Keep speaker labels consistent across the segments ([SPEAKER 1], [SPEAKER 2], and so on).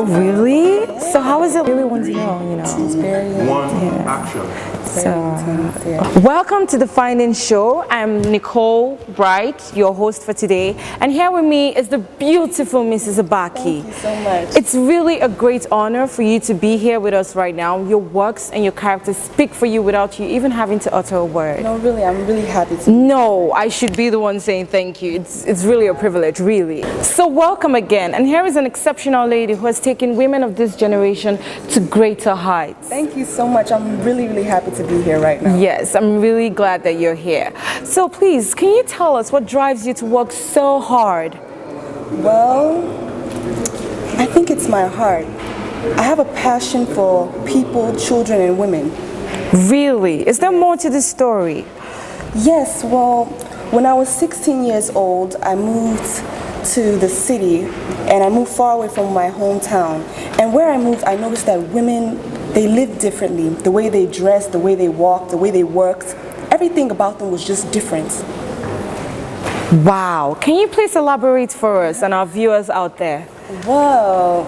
[SPEAKER 1] Oh, really? So how is it? I really want to know,
[SPEAKER 2] It's very
[SPEAKER 3] Action.
[SPEAKER 1] Welcome to the Finding Show. I'm Nicole Bright, your host for today, and here with me is the beautiful Mrs. Abaki.
[SPEAKER 2] Thank you so much.
[SPEAKER 1] It's really a great honor for you to be here with us right now. Your works and your characters speak for you without you even having to utter a word.
[SPEAKER 2] No, really, I'm really happy to.
[SPEAKER 1] No, I should be the one saying thank you. It's really a privilege, really. So welcome again. And here is an exceptional lady who has taken women of this generation to greater heights.
[SPEAKER 2] Thank you so much. I'm really, really happy to be here right now.
[SPEAKER 1] Yes, I'm really glad that you're here. So please, can you tell us what drives you to work so hard?
[SPEAKER 2] Well, I think it's my heart. I have a passion for people, children, and women.
[SPEAKER 1] Really? Is there more to this story?
[SPEAKER 2] Yes, well, when I was 16 years old, I moved to the city, and I moved far away from my hometown. And where I moved, I noticed that women, they lived differently. The way they dressed, the way they walked, the way they worked, everything about them was just different.
[SPEAKER 1] Wow. Can you please elaborate for us and our viewers out there?
[SPEAKER 2] Well,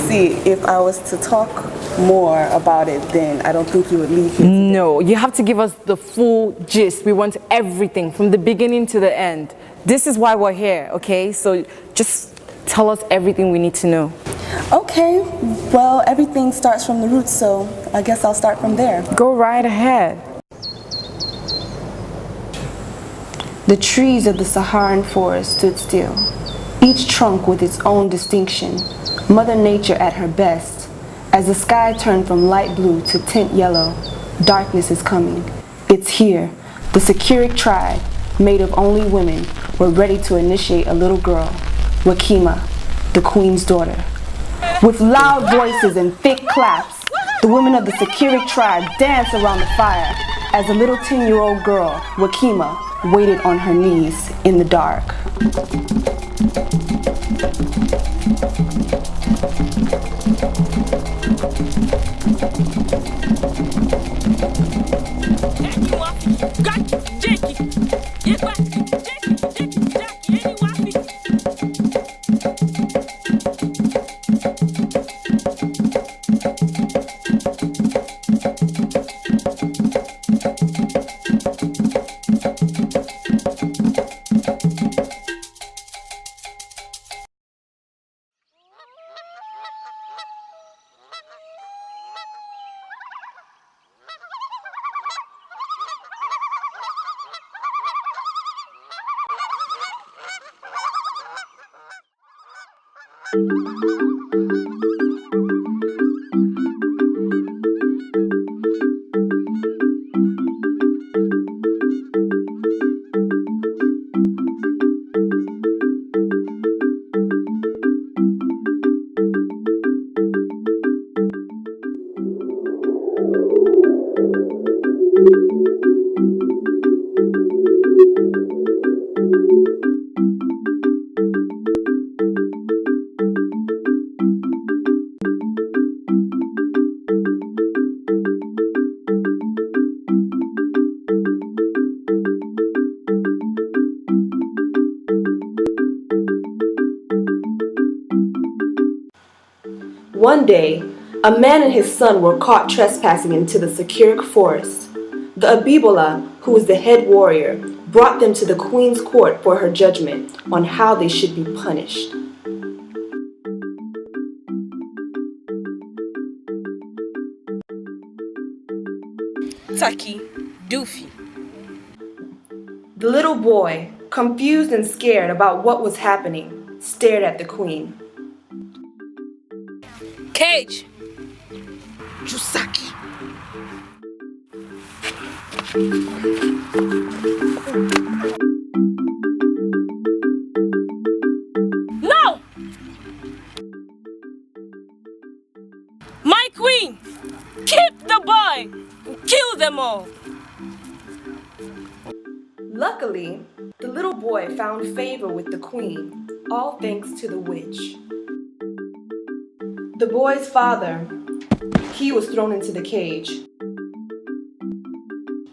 [SPEAKER 2] see, if I was to talk more about it, then I don't think you would leave here today.
[SPEAKER 1] No, you have to give us the full gist. We want everything from the beginning to the end. This is why we're here, okay? So just tell us everything we need to know.
[SPEAKER 2] Okay, well, everything starts from the roots, so I guess I'll start from there.
[SPEAKER 1] Go right ahead.
[SPEAKER 4] The trees of the Saharan forest stood still, each trunk with its own distinction, Mother Nature at her best. As the sky turned from light blue to tint yellow, darkness is coming. It's here. The Sikiric tribe, made of only women, were ready to initiate a little girl, Wakima, the queen's daughter. With loud voices and thick claps, the women of the Sikiric tribe danced around the fire as a little 10-year-old girl, Wakima, waited on her knees in the dark. One day, a man and his son were caught trespassing into the Sikiric forest. The Abibola, who was the head warrior, brought them to the queen's court for her judgment on how they should be punished.
[SPEAKER 5] Tucky, Doofy.
[SPEAKER 4] The little boy, confused and scared about what was happening, stared at the queen.
[SPEAKER 5] Cage, Jusaki. No! My queen! Keep the boy! Kill them all!
[SPEAKER 4] Luckily, the little boy found favor with the queen, all thanks to the witch. The boy's father, he was thrown into the cage,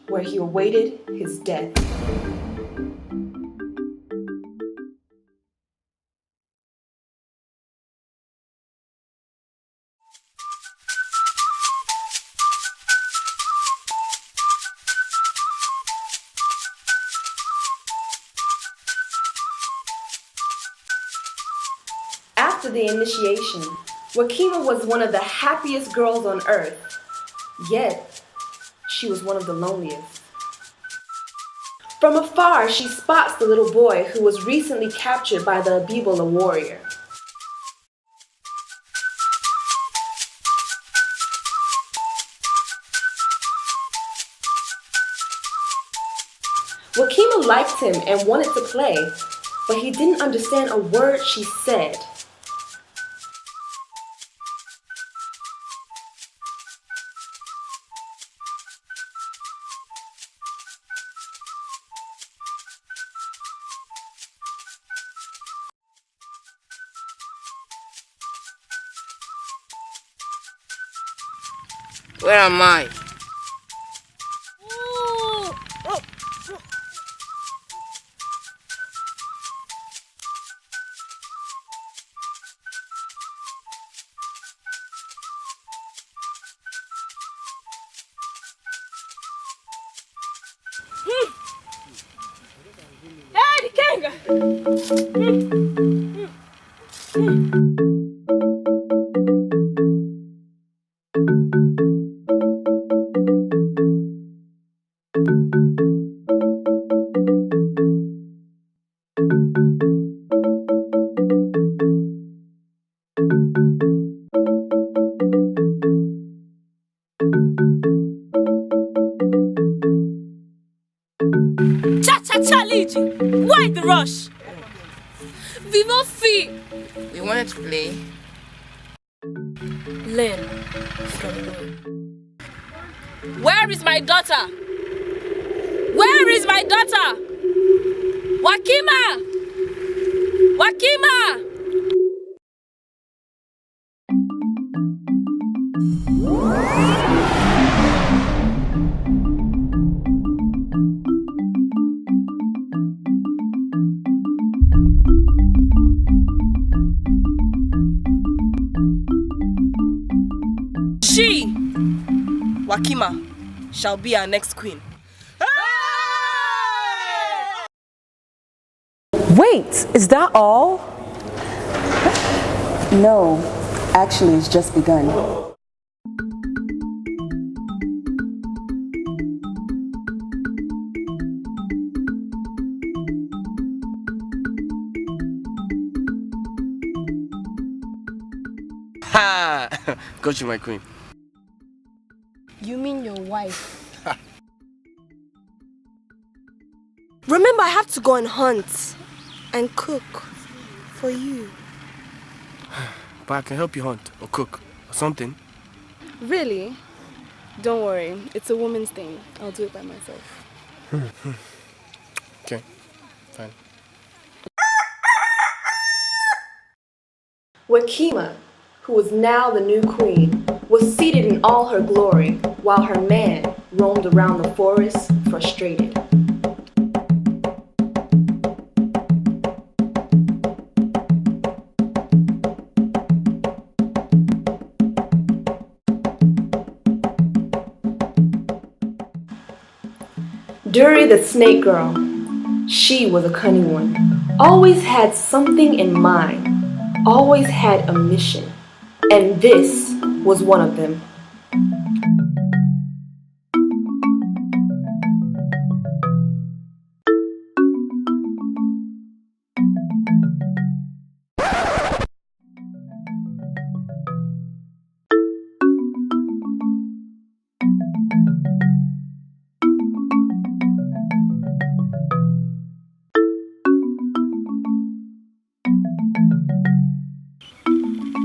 [SPEAKER 4] where he awaited his death. After the initiation, Wakima was one of the happiest girls on earth, yet she was one of the loneliest. From afar, she spots the little boy who was recently captured by the Abibola warrior. Wakima liked him and wanted to play, but he didn't understand a word she said.
[SPEAKER 3] Where am I?
[SPEAKER 5] Hey, Kenga! Cha-cha-cha, Liji! Why the rush? Vivo fi!
[SPEAKER 3] We wanted to play.
[SPEAKER 5] Learn from me. Where is my daughter? Where is my daughter? Wakima! Wakima!
[SPEAKER 6] She, Wakima, shall be our next queen.
[SPEAKER 1] Wait, is that all?
[SPEAKER 2] No, actually it's just begun.
[SPEAKER 3] Ha! Got you, my queen.
[SPEAKER 4] You mean your wife?
[SPEAKER 6] Remember, I have to go and hunt and cook for you.
[SPEAKER 3] But I can help you hunt or cook or something.
[SPEAKER 4] Really? Don't worry, it's a woman's thing. I'll do it by myself.
[SPEAKER 3] Okay, fine.
[SPEAKER 4] Wakima, who was now the new queen, was seated in all her glory while her man roamed around the forest frustrated. Duri the snake girl, she was a cunning one, always had something in mind, always had a mission, and this was one of them.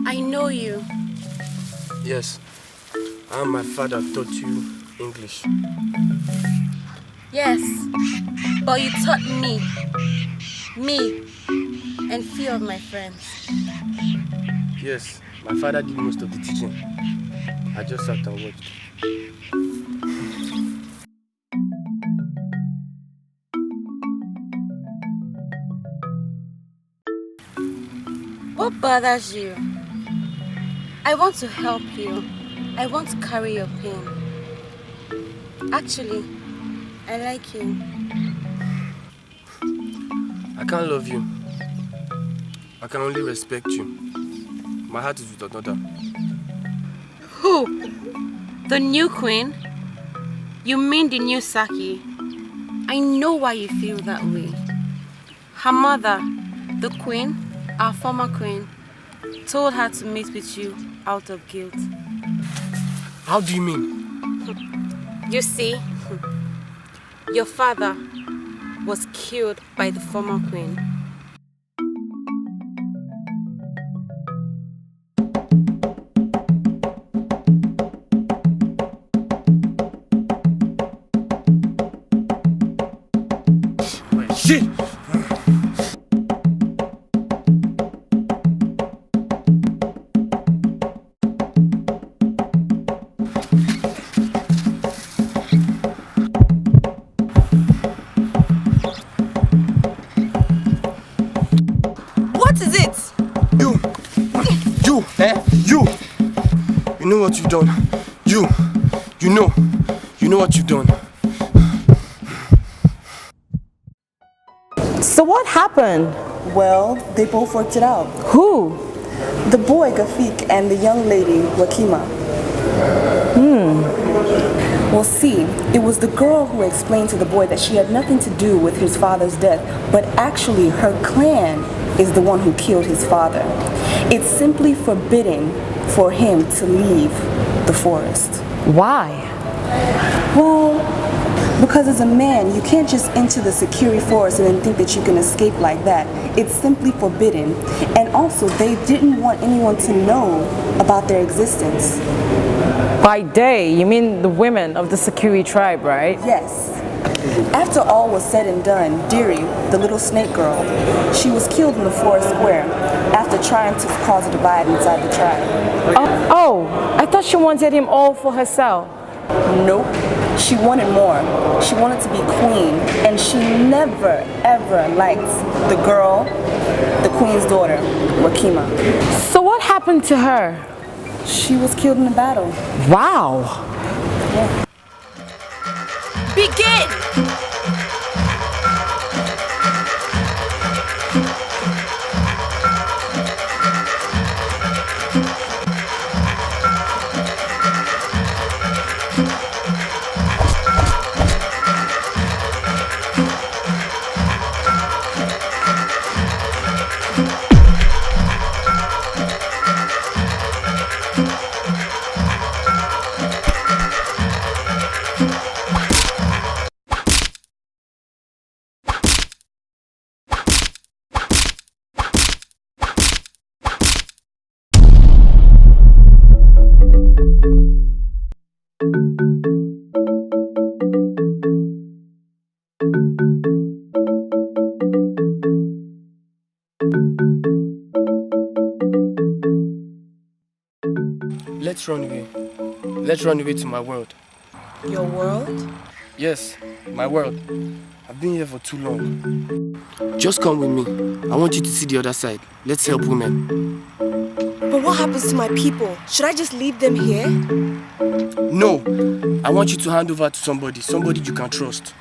[SPEAKER 6] I know you.
[SPEAKER 3] Yes, my father taught you English.
[SPEAKER 6] Yes, but you taught me, and few of my friends.
[SPEAKER 3] Yes, my father did most of the teaching. I just sat and watched.
[SPEAKER 6] What bothers you? I want to help you. I want to carry your pain. Actually, I like you.
[SPEAKER 3] I can't love you. I can only respect you. my heart is with another.
[SPEAKER 5] Who? The new queen? You mean the new Saki? I know why you feel that way. Her mother, the queen, our former queen, told her to mate with you out of guilt.
[SPEAKER 3] How do you mean?
[SPEAKER 5] You see, your father was killed by the former queen.
[SPEAKER 3] Shit!
[SPEAKER 6] What is it?
[SPEAKER 3] You, you! You know what you've done. You know what you've done.
[SPEAKER 1] So what happened?
[SPEAKER 2] Well, they both worked it out.
[SPEAKER 1] Who?
[SPEAKER 2] The boy, Gafik, and the young lady, Wakima. Well, see, it was the girl who explained to the boy that she had nothing to do with his father's death, but actually her clan is the one who killed his father. It's simply forbidden for him to leave the forest.
[SPEAKER 1] Why?
[SPEAKER 2] Well, because as a man, you can't just enter the Sakiri forest and then think that you can escape like that. It's simply forbidden. And also, they didn't want anyone to know about their existence.
[SPEAKER 1] By they, you mean the women of the Sakuri tribe, right?
[SPEAKER 2] Yes. After all was said and done, Diri, the little snake girl, she was killed in the forest square after trying to cause a divide inside the tribe.
[SPEAKER 1] Oh, I thought she wanted him all for herself.
[SPEAKER 2] Nope. She wanted more. She wanted to be queen, and she never, ever liked the girl, the queen's daughter, Wakima.
[SPEAKER 1] So what happened to her?
[SPEAKER 2] She was killed in a battle.
[SPEAKER 1] Wow.
[SPEAKER 6] Begin!
[SPEAKER 3] Let's run away. Let's run away to my world.
[SPEAKER 6] Your world?
[SPEAKER 3] Yes, my world. I've been here for too long. Just come with me. I want you to see the other side. Let's help women.
[SPEAKER 6] But what happens to my people? Should I just leave them here?
[SPEAKER 3] No, I want you to hand over to somebody you can trust.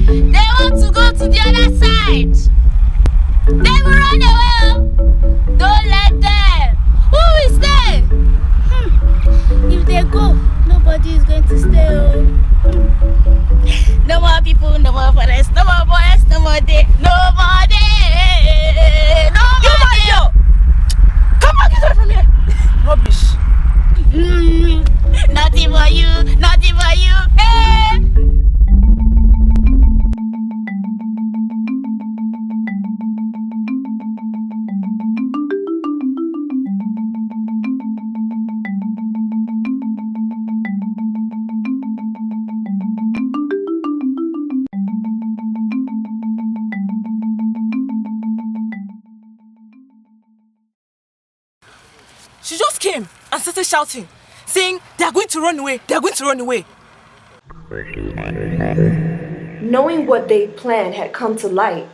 [SPEAKER 7] They want to go to the other side. They will run away. Don't let them. Who is there? If they go, nobody is going to stay. No more people, no more forest, no more boys, no more day, no more day, no more day.
[SPEAKER 6] Come on, get away from here! Rubbish.
[SPEAKER 7] Nothing for you, nothing for you. Hey!
[SPEAKER 8] and started shouting, saying, "They are going to run away, they are going to run away."
[SPEAKER 4] Knowing what they planned had come to light,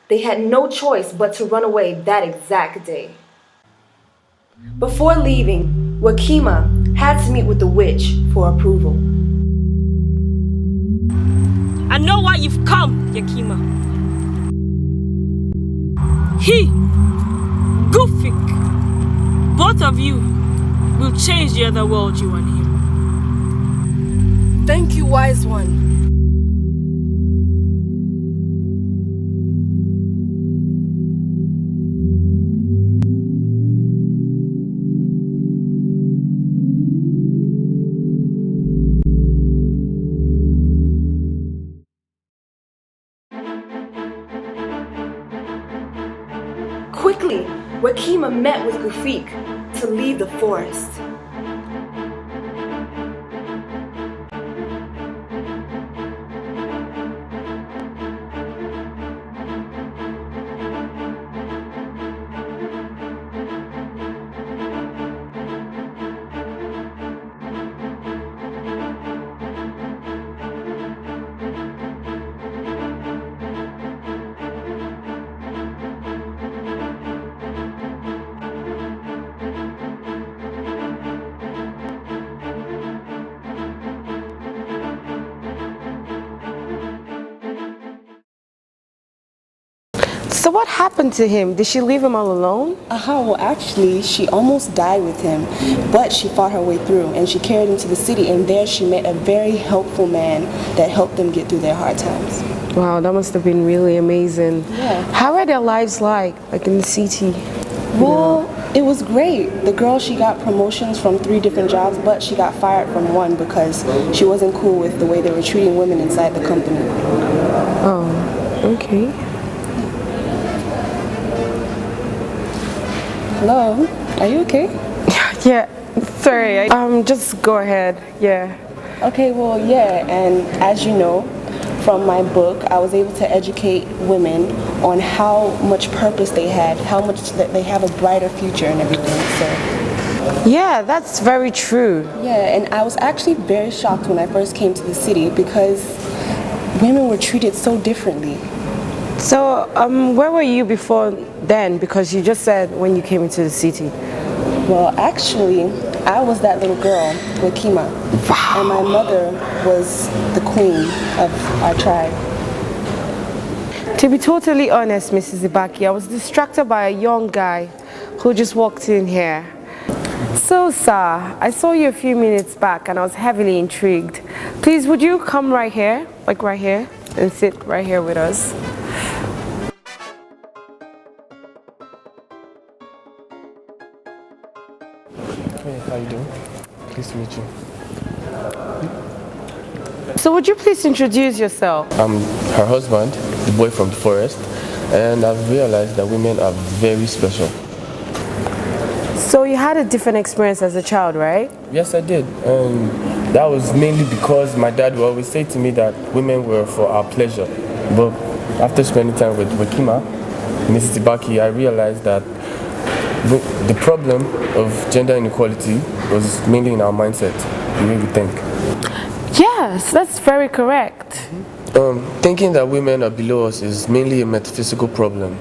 [SPEAKER 4] they had no choice but to run away that exact day. Before leaving, Wakima had to meet with the witch for approval.
[SPEAKER 5] I know why you've come, Yakima. He, Gufik, both of you will change the other world, you and him.
[SPEAKER 6] Thank you, wise one.
[SPEAKER 4] Quickly, Wakima met with Gufik to leave the forest.
[SPEAKER 1] So what happened to him? Did she leave him all alone?
[SPEAKER 2] Well, actually, she almost died with him, but she fought her way through, and she carried him to the city, and there she met a very helpful man that helped them get through their hard times.
[SPEAKER 1] Wow, that must have been really amazing.
[SPEAKER 2] Yeah.
[SPEAKER 1] How are their lives like in the city?
[SPEAKER 2] Well, it was great. The girl, she got promotions from 3 different jobs, but she got fired from one because she wasn't cool with the way they were treating women inside the company.
[SPEAKER 1] Oh, okay.
[SPEAKER 2] Hello, are you okay?
[SPEAKER 1] Yeah, sorry. Just go ahead. Yeah.
[SPEAKER 2] Okay, well, yeah, and as you know, from my book, I was able to educate women on how much purpose they had, how much that they have a brighter future and everything. So
[SPEAKER 1] Yeah, that's very true.
[SPEAKER 2] yeah, and I was actually very shocked when I first came to the city because women were treated so differently.
[SPEAKER 1] So, where were you before then? Because you just said when you came into the city.
[SPEAKER 2] Well, actually, I was that little girl, Wakima, and my mother was the queen of our tribe.
[SPEAKER 1] To be totally honest, Mrs. Ibaki, I was distracted by a young guy who just walked in here. So, sir, I saw you a few minutes back and I was heavily intrigued. Please, would you come right here, like right here, and sit right here with us?
[SPEAKER 3] Hey, how you doing? Pleased to meet you.
[SPEAKER 1] So would you please introduce yourself?
[SPEAKER 3] I'm her husband, the boy from the forest, and I've realized that women are very special.
[SPEAKER 1] So you had a different experience as a child, right?
[SPEAKER 3] Yes, I did. That was mainly because my dad would always say to me that women were for our pleasure. But after spending time with Wakima, Mrs. Ibaki, I realized that the problem of gender inequality was mainly in our mindset, the way we think.
[SPEAKER 1] Yes, that's very correct.
[SPEAKER 3] Thinking that women are below us is mainly a metaphysical problem.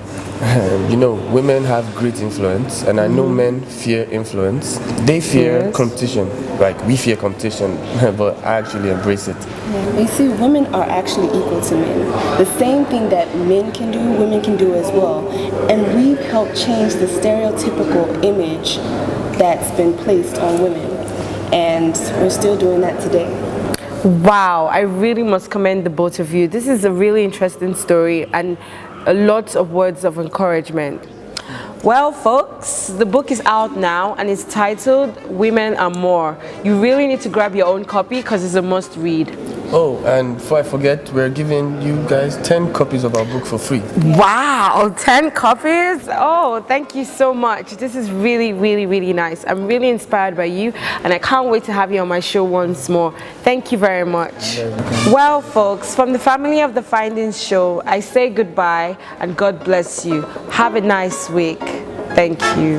[SPEAKER 3] You know, women have great influence, and I know men fear influence. They fear competition, like we fear competition, but I actually embrace it.
[SPEAKER 2] Yeah, you see, women are actually equal to men. The same thing that men can do, women can do as well. And we've helped change the stereotypical image that's been placed on women. And we're still doing that today.
[SPEAKER 1] Wow, I really must commend the both of you. This is a really interesting story and a lot of words of encouragement. Well, folks, the book is out now and it's titled Women Are More. You really need to grab your own copy because it's a must read.
[SPEAKER 3] Oh, and before I forget, we're giving you guys 10 copies of our book for free.
[SPEAKER 1] Wow, 10 copies? Oh, thank you so much. This is really, really, really nice. I'm really inspired by you and I can't wait to have you on my show once more. Thank you very much. Well, folks, from the family of the Findings Show, I say goodbye and God bless you. Have a nice week. Thank you.